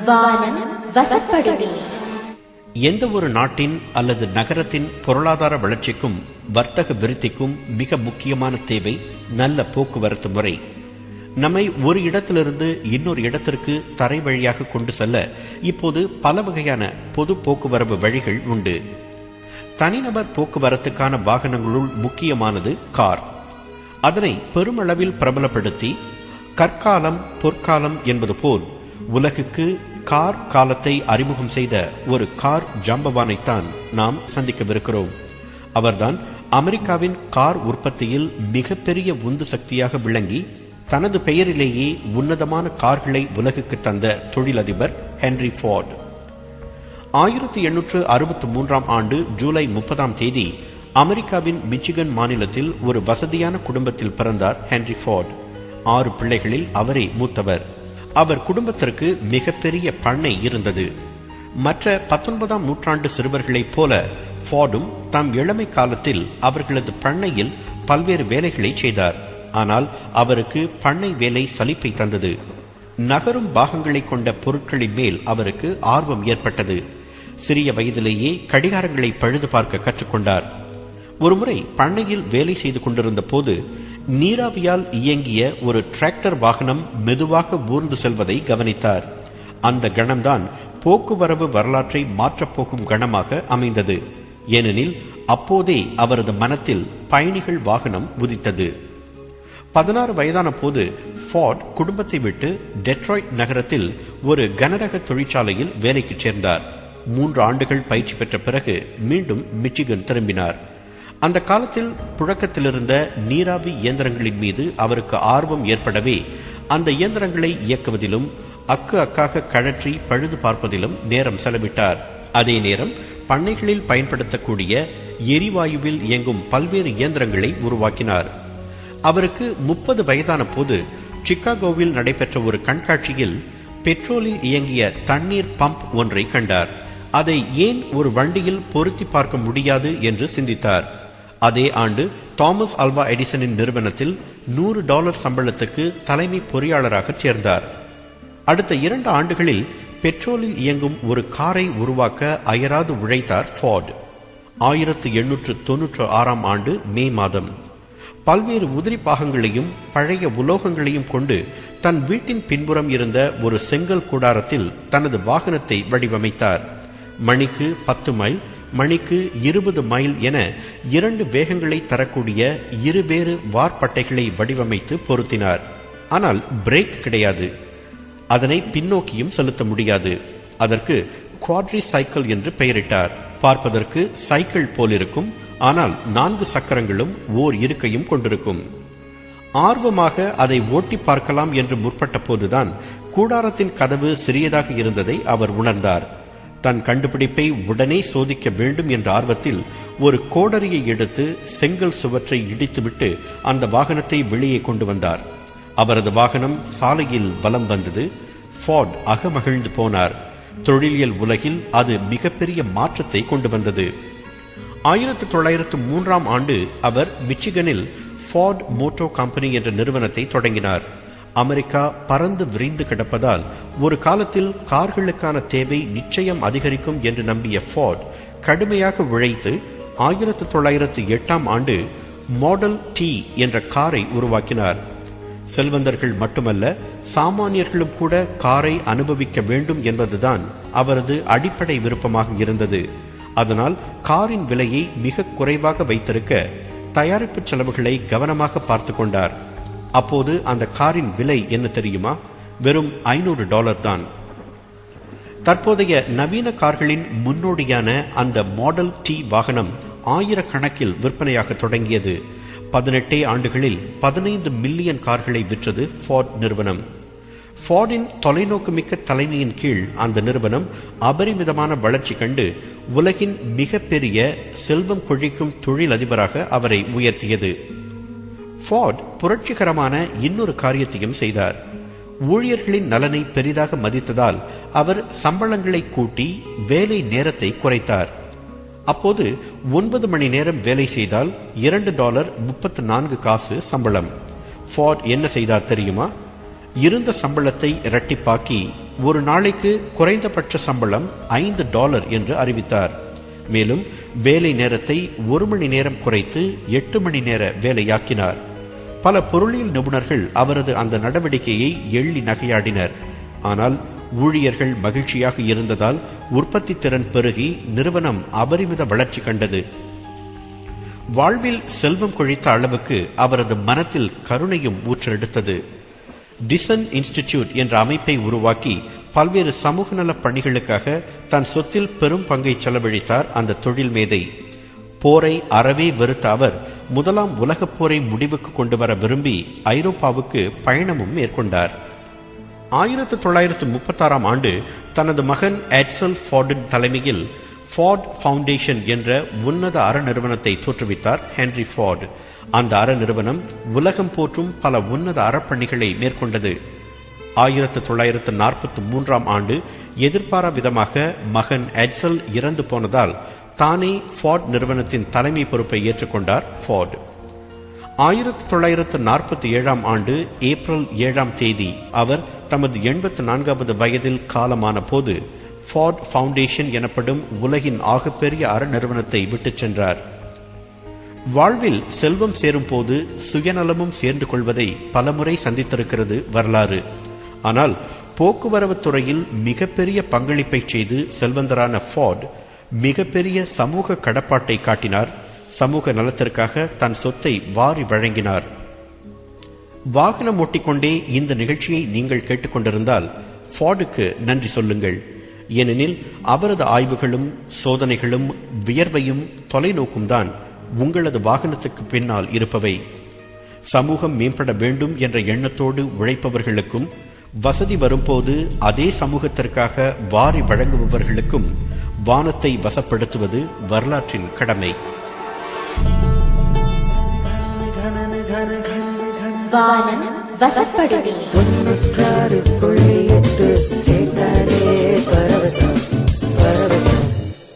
வானம் வசப்படுமே. எந்த ஒரு நாட்டின் அல்லது நகரத்தின் பொருளாதார வளர்ச்சிக்கும் வர்த்தக விருத்திக்கும் மிக முக்கியமான தேவை நல்ல போக்குவரத்து முறை. நம்மை ஒரு இடத்திலிருந்து இன்னொரு இடத்திற்கு தரை வழியாக கொண்டு செல்ல இப்போது பல வகையான பொது போக்குவரத்து வழிகள் உண்டு. தனிநபர் போக்குவரத்துக்கான வாகனங்களுள் முக்கியமானது கார். அதனை பெருமளவில் பிரபலப்படுத்தி கற்காலம் பொற்காலம் என்பது போல் உலகுக்கு கார் காலத்தை அறிமுகம் செய்த ஒரு கார் ஜாம்பவானைத்தான் நாம் சந்திக்கவிருக்கிறோம். அவர்தான் அமெரிக்காவின் கார் உற்பத்தியில் மிகப்பெரிய உந்து சக்தியாக விளங்கி தனது பெயரிலேயே உன்னதமான கார்களை உலகுக்கு தந்த தொழிலதிபர் ஹென்றி ஃபார்ட். 1863 ஆண்டு ஜூலை 30 அமெரிக்காவின் மிச்சிகன் மாநிலத்தில் ஒரு வசதியான குடும்பத்தில் பிறந்தார் ஹென்றி ஃபார்ட். 6 பிள்ளைகளில் அவரே மூத்தவர். அவர் குடும்பத்திற்கு மிகப்பெரிய பண்ணை இருந்தது. மற்ற 19ஆம் நூற்றாண்டு சிறுவர்களைப் போல ஃபார்டும் தம் இளமை காலத்தில் அவர்களது பண்ணையில் பல்வேறு வேலைகளை செய்தார். ஆனால் அவருக்கு பண்ணை வேலை சலிப்பை தந்தது. நகரும் பாகங்களை கொண்ட பொருட்களின் மேல் அவருக்கு ஆர்வம் ஏற்பட்டது. சிறிய வயதிலேயே கடிகாரங்களை பழுது பார்க்க கற்றுக்கொண்டார். ஒருமுறை பண்ணையில் வேலை செய்து கொண்டிருந்த போது நீராவியால் இயங்கிய ஒரு டிராக்டர் வாகனம் மெதுவாக ஊர்ந்து செல்வதை கவனித்தார். அந்த கணம்தான் போக்குவரவு வரலாற்றை மாற்றப்போகும் கணமாக அமைந்தது. ஏனெனில் அப்போதே அவரது மனத்தில் பயணிகள் வாகனம் உதித்தது. 16 வயதான போது ஃபார்ட் குடும்பத்தை விட்டு டெட்ராய்ட் நகரத்தில் ஒரு கனரக தொழிற்சாலையில் வேலைக்கு சேர்ந்தார். 3 ஆண்டுகள் பயிற்சி பெற்ற பிறகு மீண்டும் மிச்சிகன் திரும்பினார். அந்த காலத்தில் புழக்கத்திலிருந்த நீராவி இயந்திரங்களின் மீது அவருக்கு ஆர்வம் ஏற்படவே அந்த இயந்திரங்களை இயக்குவதிலும் அக்காக கழற்றி பழுது பார்ப்பதிலும் நேரம் செலவிட்டார். அதே நேரம் பண்ணைகளில் பயன்படுத்தக்கூடிய எரிவாயுவில் இயங்கும் பல்வேறு இயந்திரங்களை உருவாக்கினார். அவருக்கு 30 வயதான போது சிக்காகோவில் நடைபெற்ற ஒரு கண்காட்சியில் பெட்ரோலில் இயங்கிய தண்ணீர் பம்ப் ஒன்றை கண்டார். அதை ஏன் ஒரு வண்டியில் பொருத்தி பார்க்க முடியாது என்று சிந்தித்தார். அதே ஆண்டு தாமஸ் ஆல்வா எடிசனின் நிறுவனத்தில் $100 சம்பளத்துக்கு தலைமை பொறியாளராக சேர்ந்தார். அடுத்த 2 ஆண்டுகளில் பெட்ரோலில் இயங்கும் ஒரு காரை உருவாக்க அயராது உழைத்தார் ஃபார்ட். 1896 ஆண்டு மே மாதம் பல்வேறு உதிரி பாகங்களையும் பழைய உலோகங்களையும் கொண்டு தன் வீட்டின் பின்புறம் இருந்த ஒரு செங்கல் கூடாரத்தில் தனது வாகனத்தை வடிவமைத்தார். மணிக்கு 10 மைல், மணிக்கு 20 மைல் என 2 வேகங்களை தரக்கூடிய இருவேறு வார்பட்டைகளை வடிவமைத்து பொருத்தினார். ஆனால் பிரேக் கிடையாது. அதனை பின்னோக்கியும் செலுத்த முடியாது. அதற்கு குவாட்ரி சைக்கிள் என்று பெயரிட்டார். பார்ப்பதற்கு சைக்கிள் போலிருக்கும். ஆனால் 4 சக்கரங்களும் ஓர் இருக்கையும் கொண்டிருக்கும். ஆர்வமாக அதை ஓட்டி பார்க்கலாம் என்று முற்பட்ட போதுதான் கூடாரத்தின் கதவு சிறியதாக இருந்ததை அவர் உணர்ந்தார். தன் கண்டுபிடிப்பை உடனே சோதிக்க வேண்டும் என்ற ஆர்வத்தில் ஒரு கோடரியை எடுத்து செங்கல் சுவற்றை இடித்துவிட்டு அந்த வாகனத்தை வெளியே கொண்டு வந்தார். அவரது வாகனம் சாலையில் வலம் வந்தது. ஃபார்ட் அகமகிழ்ந்து போனார். தொழிலியல் உலகில் அது மிகப்பெரிய மாற்றத்தை கொண்டு வந்தது. 1903 ஆண்டு அவர் மிச்சிகனில் ஃபார்ட் மோட்டோ கம்பெனி என்ற நிறுவனத்தை தொடங்கினார். அமெரிக்கா பறந்து விரிந்து கிடப்பதால் ஒரு காலத்தில் கார்களுக்கான தேவை நிச்சயம் அதிகரிக்கும் என்று நம்பிய ஃபார்ட் கடுமையாக உழைத்து 1908 ஆண்டு மாடல் டி என்ற காரை உருவாக்கினார். செல்வந்தர்கள் மட்டுமல்ல, சாமானியர்களும் கூட காரை அனுபவிக்க வேண்டும் என்பதுதான் அவரது அடிப்படை விருப்பமாக இருந்தது. அதனால் காரின் விலையை மிக குறைவாக வைத்திருக்க தயாரிப்பு செலவுகளை கவனமாக பார்த்து கொண்டார். அப்போது அந்த காரின் விலை என்ன தெரியுமா? வெறும் $500 தான். தற்போதைய நவீன கார்களின் முன்னோடியான அந்த மாடல் டி வாகனம் ஆயிரக்கணக்கில் விற்பனையாக தொடங்கியது. 18 ஆண்டுகளில் 15 மில்லியன் கார்களை விற்றது ஃபார்ட் நிறுவனம். ஃபார்டின் தொலைநோக்குமிக்க தலைமையின் கீழ் அந்த நிறுவனம் அபரிமிதமான வளர்ச்சி கண்டு உலகின் மிகப்பெரிய செல்வம் கொழிக்கும் தொழிலதிபராக அவரை உயர்த்தியது. ஃபார்ட் புரட்சிகரமான இன்னொரு காரியத்தையும் செய்தார். ஊழியர்களின் நலனை பெரிதாக மதித்ததால் அவர் சம்பளங்களை கூட்டி வேலை நேரத்தை குறைத்தார். அப்போது 9 மணி நேரம் வேலை செய்தால் $2.34 சம்பளம். ஃபார்ட் என்ன செய்தார் தெரியுமா? இருந்த சம்பளத்தை இரட்டிப்பாக்கி ஒரு நாளைக்கு குறைந்தபட்ச சம்பளம் $5 என்று அறிவித்தார். மேலும் வேலை நேரத்தை 1 மணி நேரம் குறைத்து 8 மணி நேர வேலையாக்கினார். பல பொருளியல் நிபுணர்கள் அவரது அந்த நடவடிக்கையை எள்ளி நகையாடினர். ஆனால் ஊழியர்கள் மகிழ்ச்சியாக இருந்ததால் உற்பத்தி திறன் பெருகி நிறுவனம் அபரிமித வளர்ச்சி கண்டது. வாழ்வில் செல்வம் கொழித்த அளவுக்கு அவரது மனத்தில் கருணையும் ஊற்றெடுத்தது. டிசன் இன்ஸ்டிடியூட் என்ற அமைப்பை உருவாக்கி பல்வேறு சமூக நல பணிகளுக்காக தன் சொத்தில் பெரும் பங்கை செலவழித்தார் அந்த தொழில் மேதை. போரை அறவே வெறுத்த அவர் 1ஆம் உலகப் போரை முடிவுக்கு கொண்டு வர விரும்பி ஐரோப்பாவுக்கு பயணமும் மேற்கொண்டார். 1936ஆம் ஆண்டு தனது மகன் எட்சல் ஃபார்டின் தலைமையில் ஃபார்ட் ஃபவுண்டேஷன் என்ற உன்னத அறநிறுவனத்தை தோற்றுவித்தார் ஹென்றி ஃபார்ட். அந்த அறநிறுவனம் உலகம் போற்றும் பல உன்னத அறப்பணிகளை மேற்கொண்டது. 1943ஆம் ஆண்டு எதிர்பாரா விதமாக மகன் எட்சல் இறந்து போனதால் தானே ஃபார்ட் நிறுவனத்தின் தலைமை பொறுப்பை ஏற்றுக்கொண்டார் ஃபார்ட். 1947ஆம் ஆண்டு ஏப்ரல் 7ஆம் தேதி அவர் தமது 84வது வயதில் காலமான போது ஃபார்ட் ஃபவுண்டேஷன் எனப்படும் உலகின் ஆகப்பெரிய அறநிறுவனத்தை விட்டுச் சென்றார். வாழ்வில் செல்வம் சேரும் போது சுயநலமும் சேர்ந்து கொள்வதை பலமுறை சந்தித்திருக்கிறது வரலாறு. ஆனால் போக்குவரவு துறையில் மிகப்பெரிய பங்களிப்பை செய்து செல்வந்தரான ஃபார்ட் மிகப்பெரிய சமூக கடப்பாட்டை காட்டினார். சமூக நலத்திற்காக தன் சொத்தை வாரி வழங்கினார். வாகனம் ஓட்டிக்கொண்டே இந்த நிகழ்ச்சியை நீங்கள் கேட்டுக்கொண்டிருந்தால் ஃபார்டுக்கு நன்றி சொல்லுங்கள். ஏனெனில் அவரது ஆய்வுகளும் சோதனைகளும் வியர்வையும் தொலைநோக்கும் தான் உங்களது வாகனத்துக்கு பின்னால் இருப்பவை. சமூகம் மேம்பட வேண்டும் என்ற எண்ணத்தோடு உழைப்பவர்களுக்கும் வசதி வரும்போது அதே சமூகத்திற்காக வாரி வழங்குபவர்களுக்கும் வானத்தை வசப்படுத்துவது வரலாற்றின் கடமை. வானம் வசப்படுவே.